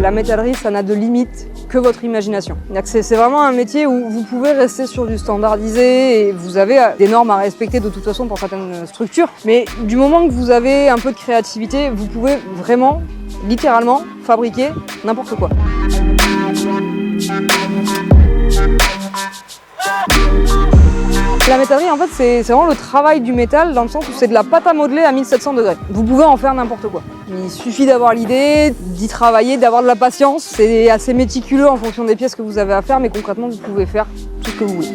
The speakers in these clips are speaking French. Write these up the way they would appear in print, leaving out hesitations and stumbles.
la métallerie, ça n'a de limite que votre imagination. C'est vraiment un métier où vous pouvez rester sur du standardisé et vous avez des normes à respecter de toute façon pour certaines structures. Mais du moment que vous avez un peu de créativité, vous pouvez vraiment, littéralement, fabriquer n'importe quoi. La métallerie, en fait, c'est vraiment le travail du métal dans le sens où c'est de la pâte à modeler à 1700 degrés. Vous pouvez en faire n'importe quoi. Il suffit d'avoir l'idée, d'y travailler, d'avoir de la patience. C'est assez méticuleux en fonction des pièces que vous avez à faire, mais concrètement, vous pouvez faire tout ce que vous voulez.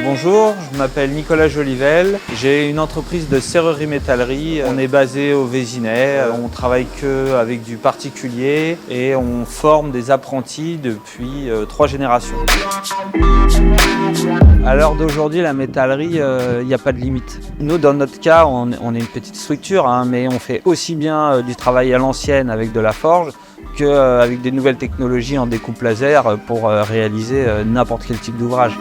Bonjour, je m'appelle Nicolas Jolivel. J'ai une entreprise de serrurerie-métallerie. On est basé au Vésinet. On travaille qu'avec du particulier et on forme des apprentis depuis 3 générations. À l'heure d'aujourd'hui, la métallerie, il n'y a pas de limite. Nous, dans notre cas, on est une petite structure, mais on fait aussi bien du travail à l'ancienne avec de la forge qu'avec des nouvelles technologies en découpe laser pour réaliser n'importe quel type d'ouvrage.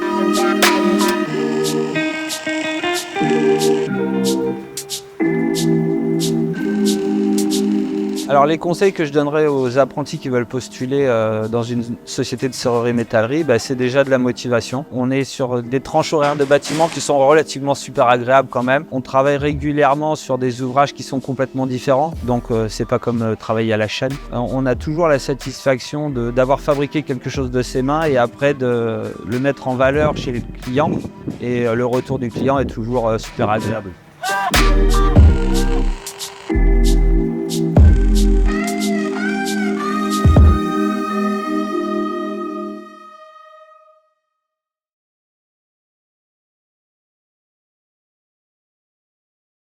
Alors les conseils que je donnerais aux apprentis qui veulent postuler dans une société de serrurerie-métallerie, c'est déjà de la motivation. On est sur des tranches horaires de bâtiments qui sont relativement super agréables quand même. On travaille régulièrement sur des ouvrages qui sont complètement différents, donc c'est pas comme travailler à la chaîne. On a toujours la satisfaction d'avoir fabriqué quelque chose de ses mains et après de le mettre en valeur chez les clients. Et le retour du client est toujours super agréable.